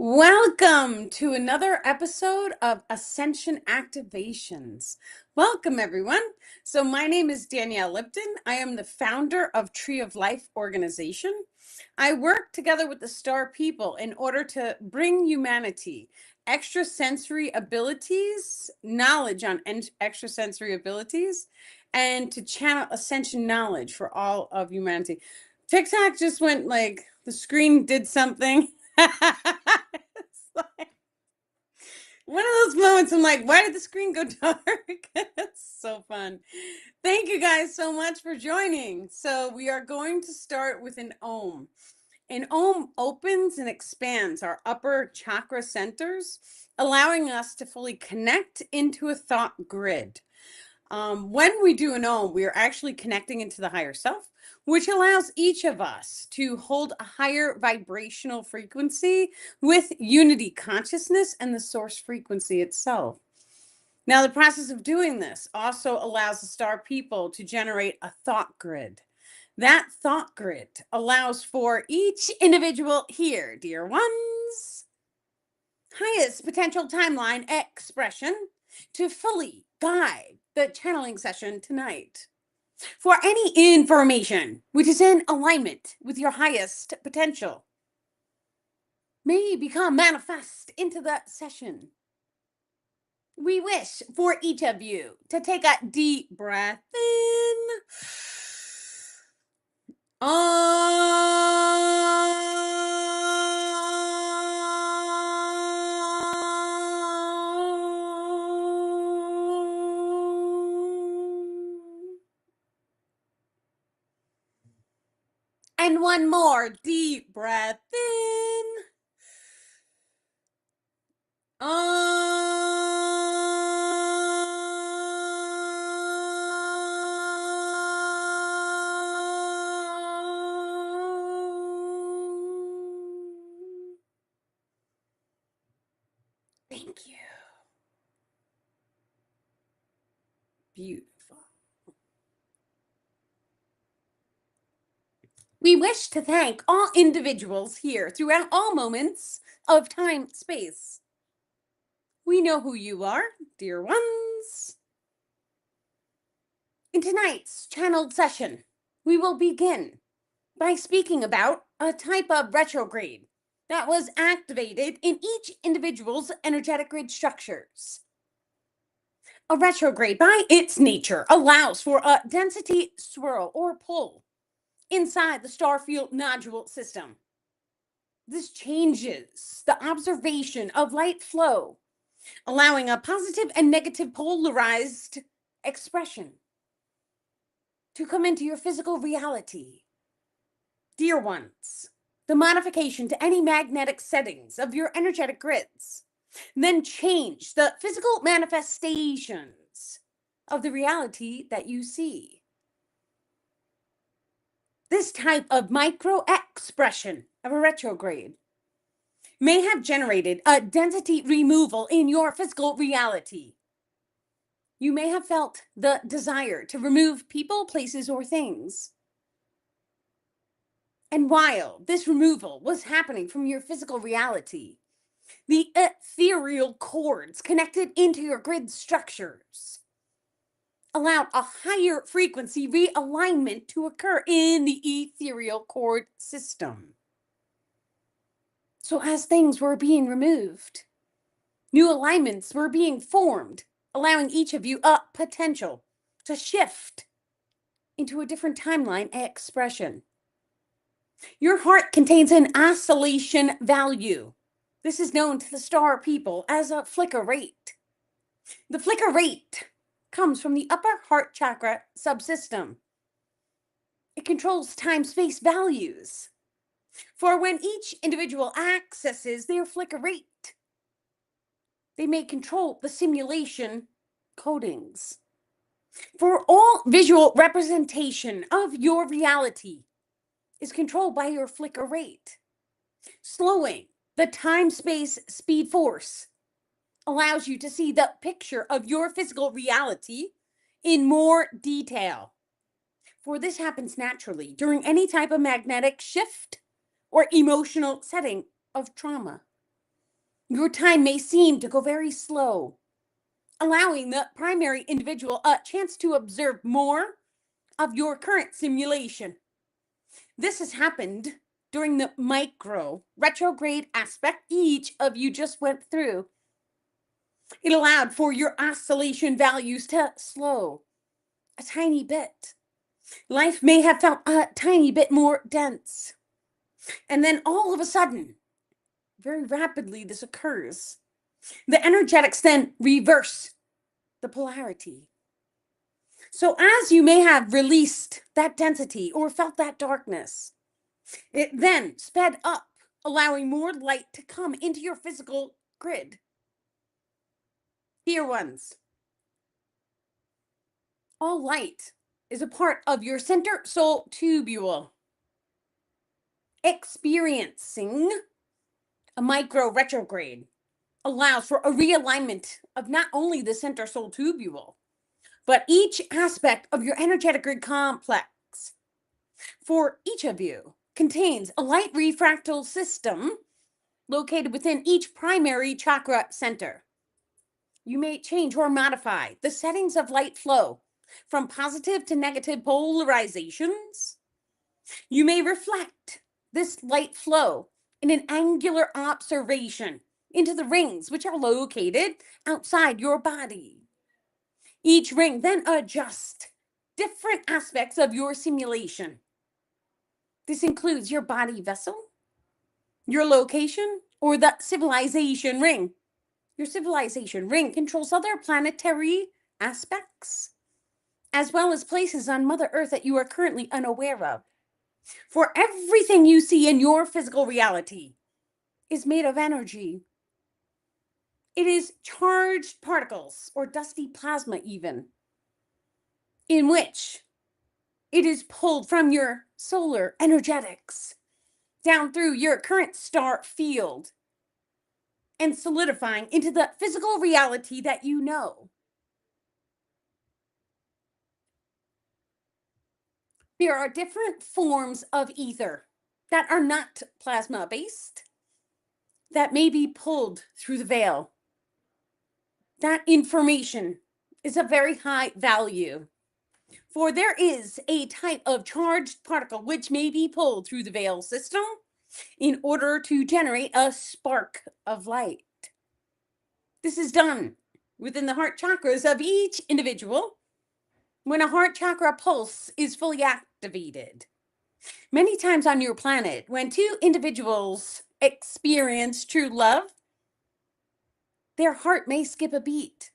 Welcome to another episode of Ascension Activations. Welcome, everyone. So, my name is Danielle Lipton. I am the founder of Tree of Life organization. I work together with the Star People in order to bring humanity extrasensory abilities, knowledge on extrasensory abilities, and to channel ascension knowledge for all of humanity. TikTok just went like the screen did something. It's like one of those moments I'm like, why did the screen go dark? It's so fun. Thank you guys so much for joining. So we are going to start with an Om. An Om opens and expands our upper chakra centers, allowing us to fully connect into a thought grid. When we do an Om, we are actually connecting into the higher self, which allows each of us to hold a higher vibrational frequency with unity consciousness and the source frequency itself. Now, the process of doing this also allows the Star People to generate a thought grid. That thought grid allows for each individual here, dear ones, highest potential timeline expression to fully guide the channeling session tonight. For any information which is in alignment with your highest potential may become manifest into the session. We wish for each of you to take a deep breath in. And one more deep breath in. Thank you. Beautiful. We wish to thank all individuals here throughout all moments of time, space. We know who you are, dear ones. In tonight's channeled session, we will begin by speaking about a type of retrograde that was activated in each individual's energetic grid structures. A retrograde, by its nature, allows for a density swirl or pull inside the starfield nodule system. This changes the observation of light flow, allowing a positive and negative polarized expression to come into your physical reality. Dear ones, the modification to any magnetic settings of your energetic grids then change the physical manifestations of the reality that you see. This type of micro expression of a retrograde may have generated a density removal in your physical reality. You may have felt the desire to remove people, places, or things. And while this removal was happening from your physical reality, the ethereal cords connected into your grid structures allowed a higher frequency realignment to occur in the ethereal cord system. So as things were being removed, new alignments were being formed, allowing each of you a potential to shift into a different timeline expression. Your heart contains an oscillation value. This is known to the Star People as a flicker rate. The flicker rate comes from the upper heart chakra subsystem. It controls time-space values. For when each individual accesses their flicker rate, they may control the simulation codings. For all visual representation of your reality is controlled by your flicker rate. Slowing the time-space speed force allows you to see the picture of your physical reality in more detail. For this happens naturally during any type of magnetic shift or emotional setting of trauma. Your time may seem to go very slow, allowing the primary individual a chance to observe more of your current simulation. This has happened during the micro retrograde aspect each of you just went through. It allowed for your oscillation values to slow a tiny bit. Life may have felt a tiny bit more dense. And then all of a sudden, very rapidly, this occurs. The energetics then reverse the polarity. So, as you may have released that density or felt that darkness, it then sped up, allowing more light to come into your physical grid. Dear ones, all light is a part of your center soul tubule. Experiencing a micro retrograde allows for a realignment of not only the center soul tubule, but each aspect of your energetic grid complex. For each of you contains a light refractal system located within each primary chakra center. You may change or modify the settings of light flow from positive to negative polarizations. You may reflect this light flow in an angular observation into the rings which are located outside your body. Each ring then adjusts different aspects of your simulation. This includes your body vessel, your location, or the civilization ring. Your civilization ring controls other planetary aspects, as well as places on Mother Earth that you are currently unaware of. For everything you see in your physical reality is made of energy. It is charged particles, or dusty plasma even, in which it is pulled from your solar energetics down through your current star field and solidifying into the physical reality that you know. There are different forms of ether that are not plasma based that may be pulled through the veil. That information is of very high value, for there is a type of charged particle which may be pulled through the veil system in order to generate a spark of light. This is done within the heart chakras of each individual when a heart chakra pulse is fully activated. Many times on your planet, when two individuals experience true love, their heart may skip a beat.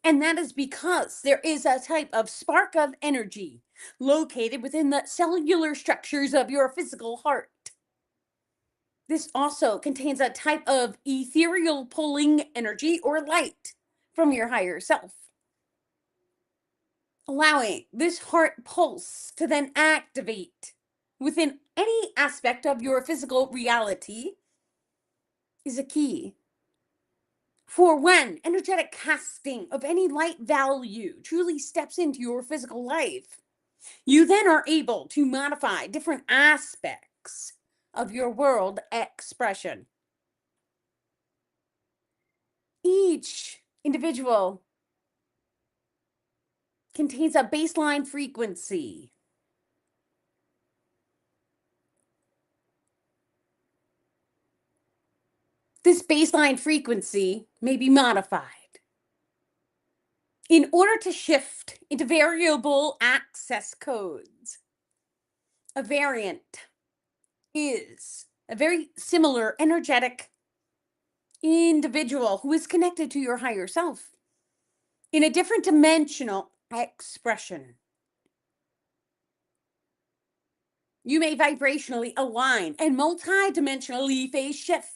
And that is because there is a type of spark of energy located within the cellular structures of your physical heart. This also contains a type of ethereal pulling energy or light from your higher self, allowing this heart pulse to then activate within any aspect of your physical reality is a key. For when energetic casting of any light value truly steps into your physical life, you then are able to modify different aspects of your world expression. Each individual contains a baseline frequency. This baseline frequency may be modified in order to shift into variable access codes. A variant is a very similar energetic individual who is connected to your higher self in a different dimensional expression. You may vibrationally align and multi-dimensionally phase shift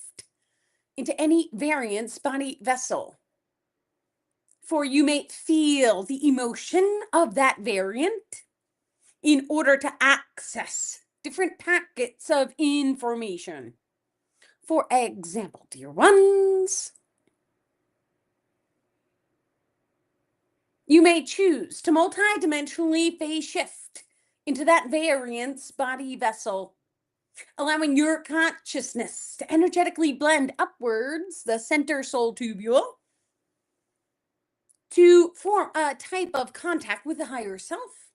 into any variance body vessel. For you may feel the emotion of that variant in order to access different packets of information. For example, dear ones, you may choose to multi-dimensionally phase shift into that variance body vessel allowing your consciousness to energetically blend upwards the center soul tubule to form a type of contact with the higher self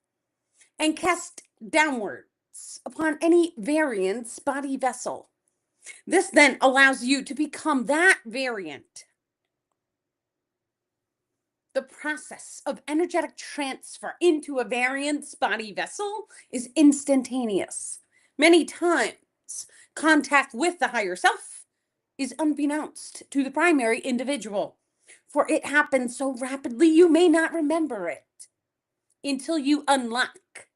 and cast downwards upon any variance body vessel. This then allows you to become that variant. The process of energetic transfer into a variant's body vessel is instantaneous. Many times, contact with the higher self is unbeknownst to the primary individual, for it happens so rapidly you may not remember it until you unlock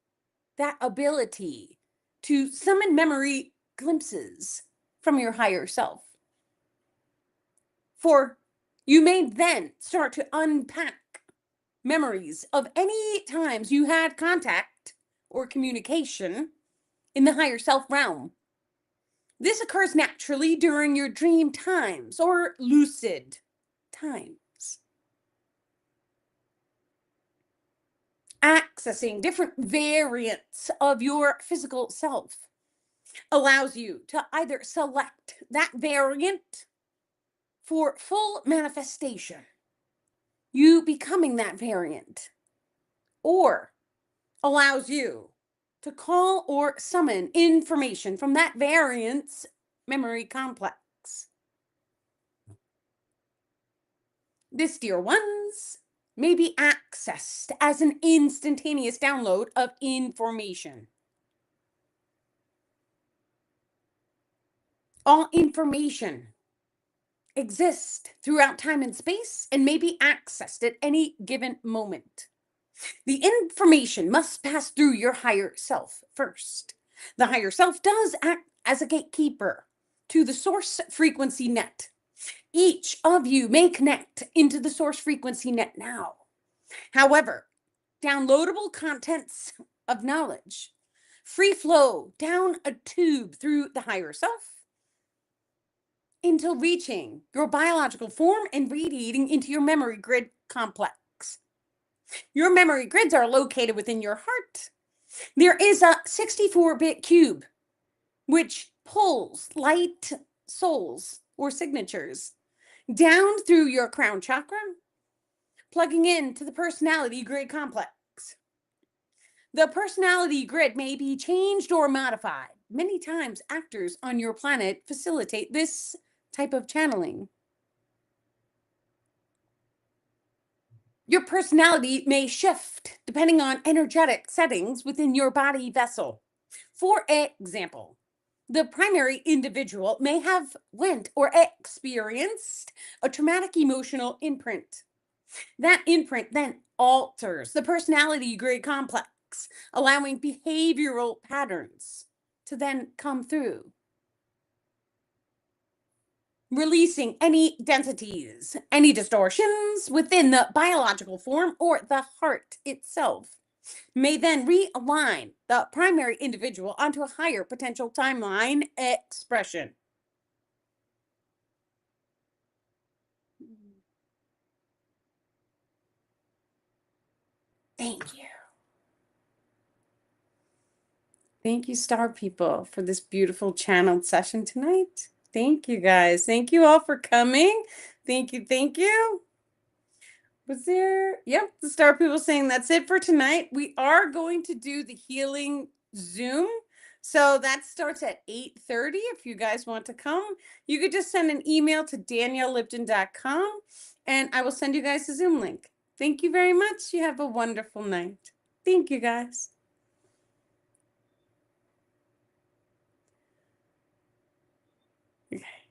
that ability to summon memory glimpses from your higher self. For you may then start to unpack memories of any times you had contact or communication in the higher self realm. This occurs naturally during your dream times or lucid times. Accessing different variants of your physical self allows you to either select that variant for full manifestation, you becoming that variant, or allows you to call or summon information from that variant's memory complex. This, dear ones, may be accessed as an instantaneous download of information. All information exists throughout time and space and may be accessed at any given moment. The information must pass through your higher self first. The higher self does act as a gatekeeper to the source frequency net. Each of you may connect into the source frequency net now. However, downloadable contents of knowledge free flow down a tube through the higher self until reaching your biological form and radiating into your memory grid complex. Your memory grids are located within your heart. There is a 64-bit cube which pulls light souls or signatures down through your crown chakra, plugging into the personality grid complex. The personality grid may be changed or modified. Many times, actors on your planet facilitate this type of channeling. Your personality may shift depending on energetic settings within your body vessel. For example, the primary individual may have went or experienced a traumatic emotional imprint. That imprint then alters the personality grid complex, allowing behavioral patterns to then come through. Releasing any densities, any distortions within the biological form or the heart itself may then realign the primary individual onto a higher potential timeline expression. Thank you. Thank you, star people, for this beautiful channeled session tonight. Thank you, guys. Thank you all for coming. Thank you. Thank you. Was there? Yep, the star people saying that's it for tonight. We are going to do the healing Zoom. So that starts at 8:30. If you guys want to come, you could just send an email to daniellelipton.com and I will send you guys a Zoom link. Thank you very much. You have a wonderful night. Thank you, guys. Okay.